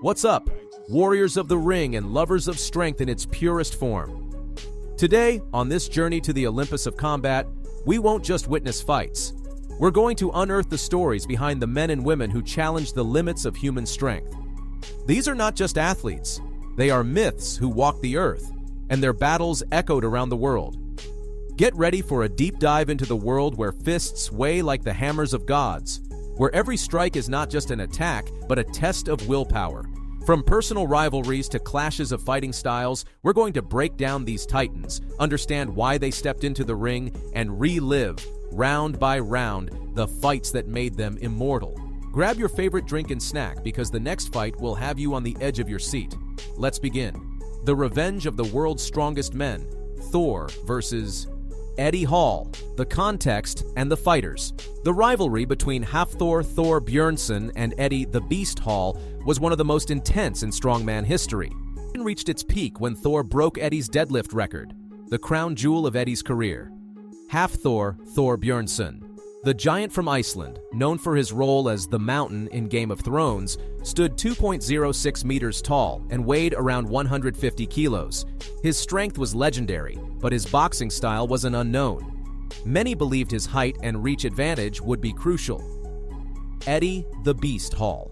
What's up, warriors of the ring and lovers of strength in its purest form? Today, on this journey to the Olympus of combat, we won't just witness fights. We're going to unearth the stories behind the men and women who challenge the limits of human strength. These are not just athletes. They are myths who walk the earth, and their battles echoed around the world. Get ready for a deep dive into the world where fists weigh like the hammers of gods, where every strike is not just an attack, but a test of willpower. From personal rivalries to clashes of fighting styles, we're going to break down these titans, understand why they stepped into the ring, and relive, round by round, the fights that made them immortal. Grab your favorite drink and snack because the next fight will have you on the edge of your seat. Let's begin. The revenge of the world's strongest men, Thor versus Eddie Hall, the context and the fighters. The rivalry between Thor Bjornsson and Eddie the Beast Hall was one of the most intense in strongman history. It reached its peak when Thor broke Eddie's deadlift record, the crown jewel of Eddie's career. Thor Bjornsson, the giant from Iceland, known for his role as the Mountain in Game of Thrones, stood 2.06 meters tall and weighed around 150 kilos. His strength was legendary, but his boxing style was an unknown. Many believed his height and reach advantage would be crucial. Eddie the Beast Hall.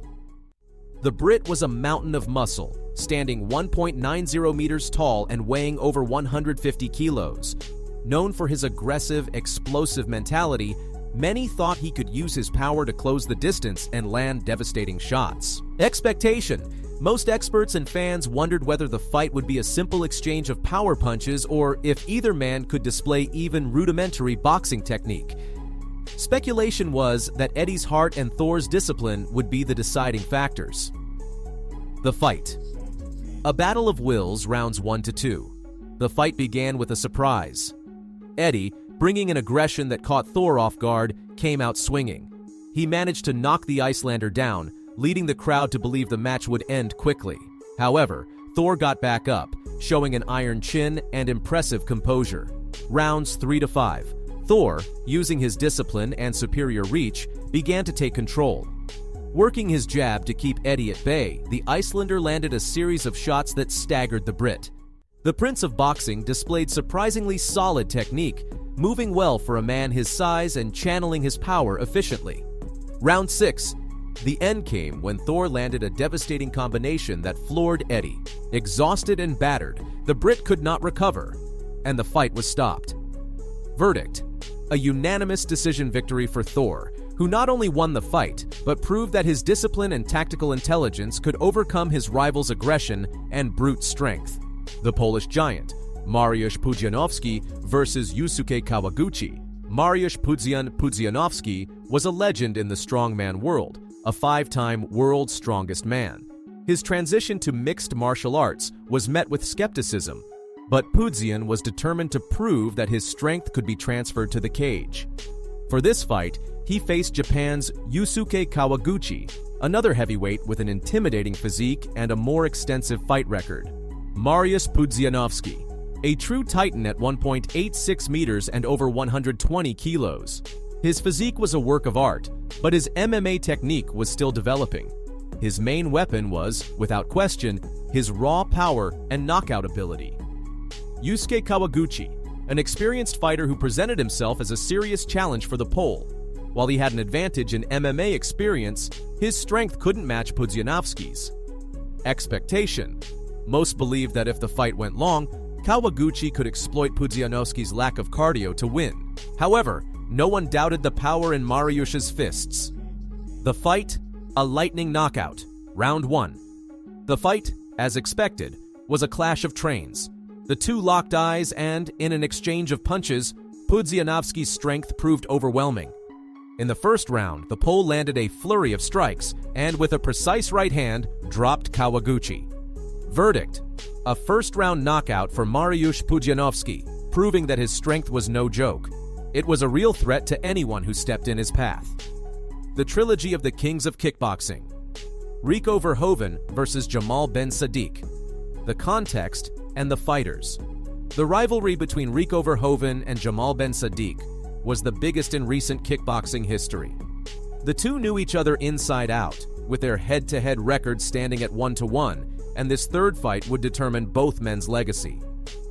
The Brit was a mountain of muscle, standing 1.90 meters tall and weighing over 150 kilos. Known for his aggressive, explosive mentality, many thought he could use his power to close the distance and land devastating shots. Expectation. Most experts and fans wondered whether the fight would be a simple exchange of power punches or if either man could display even rudimentary boxing technique. Speculation was that Eddie's heart and Thor's discipline would be the deciding factors. The fight. A battle of wills, rounds 1 to 2. The fight began with a surprise. Eddie, bringing an aggression that caught Thor off guard, came out swinging. He managed to knock the Icelander down, leading the crowd to believe the match would end quickly. However, Thor got back up, showing an iron chin and impressive composure. Rounds 3 to 5. Thor, using his discipline and superior reach, began to take control. Working his jab to keep Eddie at bay, the Icelander landed a series of shots that staggered the Brit. The Prince of Boxing displayed surprisingly solid technique, moving well for a man his size and channeling his power efficiently. Round 6. The end came when Thor landed a devastating combination that floored Eddie. Exhausted and battered, the Brit could not recover, and the fight was stopped. Verdict. A unanimous decision victory for Thor, who not only won the fight, but proved that his discipline and tactical intelligence could overcome his rival's aggression and brute strength. The Polish giant, Mariusz Pudanowski versus Yusuke Kawaguchi. Mariusz Pudanowski was a legend in the strongman world, a 5-time world's strongest man. His transition to mixed martial arts was met with skepticism, but Pudzian was determined to prove that his strength could be transferred to the cage. For this fight, he faced Japan's Yusuke Kawaguchi, another heavyweight with an intimidating physique and a more extensive fight record. Mariusz Pudanowski, a true titan at 1.86 meters and over 120 kilos. His physique was a work of art, but his MMA technique was still developing. His main weapon was, without question, his raw power and knockout ability. Yusuke Kawaguchi, an experienced fighter who presented himself as a serious challenge for the Pole. While he had an advantage in MMA experience, his strength couldn't match Pudanowski's. Expectation. Most believed that if the fight went long, Kawaguchi could exploit Pudanowski's lack of cardio to win. However, no one doubted the power in Mariusz's fists. The fight, a lightning knockout. Round 1. The fight, as expected, was a clash of trains. The two locked eyes and, in an exchange of punches, Pudanowski's strength proved overwhelming. In the first round, the Pole landed a flurry of strikes and, with a precise right hand, dropped Kawaguchi. Verdict. A first-round knockout for Mariusz Pudanowski, proving that his strength was no joke. It was a real threat to anyone who stepped in his path. The trilogy of the kings of kickboxing. Rico Verhoeven versus Jamal Ben Sadiq. The context and the fighters. The rivalry between Rico Verhoeven and Jamal Ben Sadiq was the biggest in recent kickboxing history. The two knew each other inside out, with their head-to-head record standing at 1-1, and this third fight would determine both men's legacy.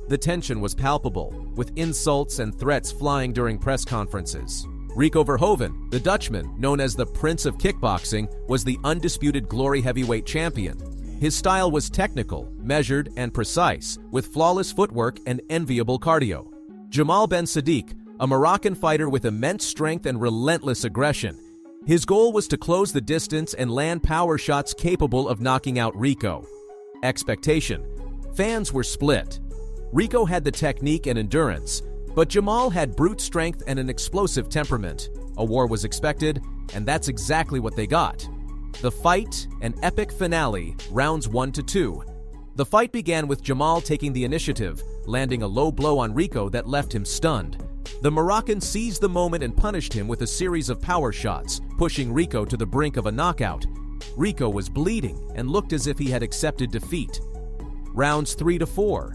The tension was palpable, with insults and threats flying during press conferences. Rico Verhoeven, the Dutchman, known as the Prince of Kickboxing, was the undisputed glory heavyweight champion. His style was technical, measured, and precise, with flawless footwork and enviable cardio. Jamal Ben Sadiq, a Moroccan fighter with immense strength and relentless aggression. His goal was to close the distance and land power shots capable of knocking out Rico. Expectation. Fans were split. Rico had the technique and endurance, but Jamal had brute strength and an explosive temperament. A war was expected, and that's exactly what they got. The fight, an epic finale, rounds 1-2. The fight began with Jamal taking the initiative, landing a low blow on Rico that left him stunned. The Moroccan seized the moment and punished him with a series of power shots, pushing Rico to the brink of a knockout. Rico was bleeding and looked as if he had accepted defeat. Rounds 3-4.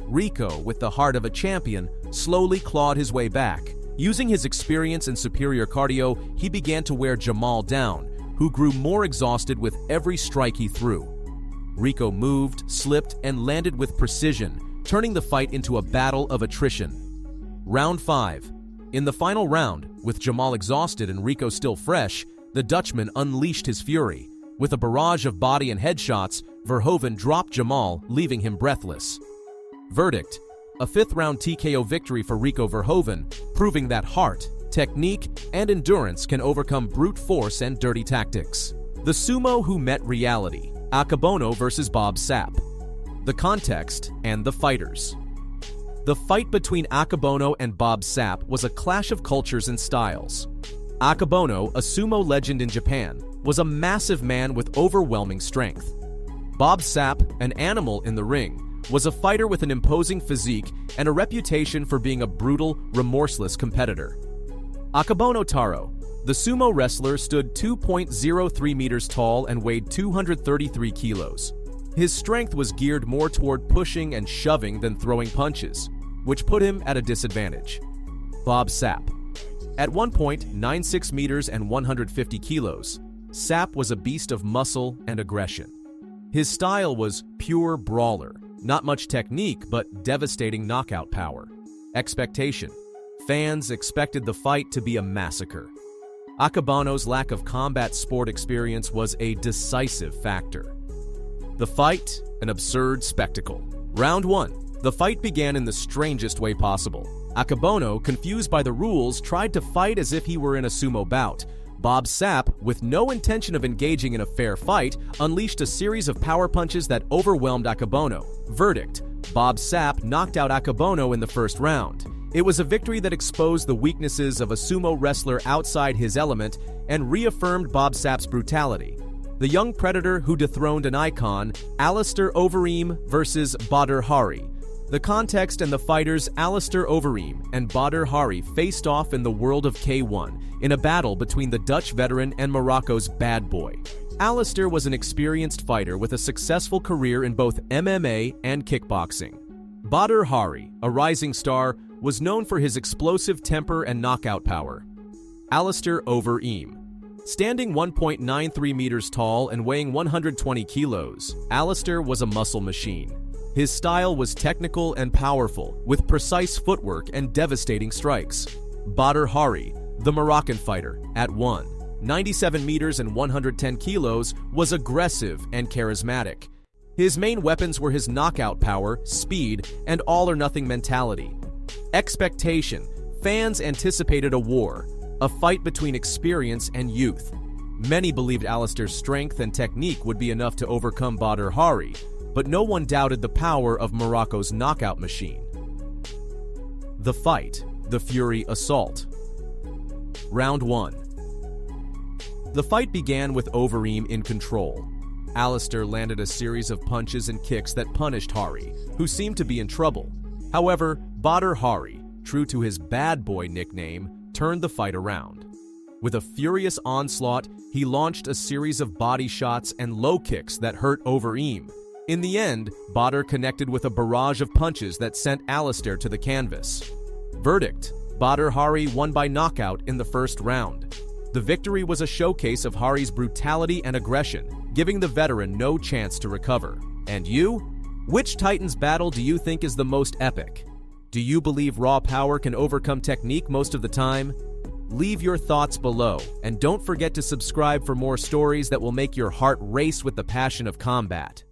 Rico, with the heart of a champion, slowly clawed his way back. Using his experience and superior cardio, he began to wear Jamal down, who grew more exhausted with every strike he threw. Rico moved, slipped, and landed with precision, turning the fight into a battle of attrition. Round 5. In the final round, with Jamal exhausted and Rico still fresh, the Dutchman unleashed his fury. With a barrage of body and head shots, Verhoeven dropped Jamal, leaving him breathless. Verdict: a 5th-round TKO victory for Rico Verhoeven, proving that heart, technique, and endurance can overcome brute force and dirty tactics. The sumo who met reality: Aabono versus Bob Sap. The context and the fighters. The fight between Aabono and Bob Sap was a clash of cultures and styles. Aabono, a sumo legend in Japan, was a massive man with overwhelming strength. Bob Sap, an animal in the ring, was a fighter with an imposing physique and a reputation for being a brutal, remorseless competitor. Aabono Taro, the sumo wrestler, stood 2.03 meters tall and weighed 233 kilos. His strength was geared more toward pushing and shoving than throwing punches, which put him at a disadvantage. Bob Sap. At 1.96 meters and 150 kilos, Sap was a beast of muscle and aggression. His style was pure brawler. Not much technique, but devastating knockout power. Expectation. Fans expected the fight to be a massacre. Aabono's lack of combat sport experience was a decisive factor. The fight, an absurd spectacle. Round 1. The fight began in the strangest way possible. Aabono, confused by the rules, tried to fight as if he were in a sumo bout. Bob Sap, with no intention of engaging in a fair fight, unleashed a series of power punches that overwhelmed Aabono. Verdict: Bob Sap knocked out Aabono in the first round. It was a victory that exposed the weaknesses of a sumo wrestler outside his element and reaffirmed Bob Sap's brutality. The young predator who dethroned an icon, Alistair Overeem versus Badr Hari. The context and the fighters: Alistair Overeem and Badr Hari faced off in the world of K1 in a battle between the Dutch veteran and Morocco's bad boy. Alistair was an experienced fighter with a successful career in both MMA and kickboxing. Badr Hari, a rising star, was known for his explosive temper and knockout power. Alistair Overeem. Standing 1.93 meters tall and weighing 120 kilos, Alistair was a muscle machine. His style was technical and powerful, with precise footwork and devastating strikes. Badr Hari, the Moroccan fighter, at 1.97 meters and 110 kilos, was aggressive and charismatic. His main weapons were his knockout power, speed, and all-or-nothing mentality. Expectation. Fans anticipated a war, a fight between experience and youth. Many believed Alistair's strength and technique would be enough to overcome Badr Hari, but no one doubted the power of Morocco's knockout machine. The fight, the Fury Assault. Round 1. The fight began with Overeem in control. Alistair landed a series of punches and kicks that punished Hari, who seemed to be in trouble. However, Badr Hari, true to his bad boy nickname, turned the fight around. With a furious onslaught, he launched a series of body shots and low kicks that hurt Overeem. In the end, Badr connected with a barrage of punches that sent Alistair to the canvas. Verdict: Badr Hari won by knockout in the first round. The victory was a showcase of Hari's brutality and aggression, giving the veteran no chance to recover. And you? Which Titan's battle do you think is the most epic? Do you believe raw power can overcome technique most of the time? Leave your thoughts below, and don't forget to subscribe for more stories that will make your heart race with the passion of combat.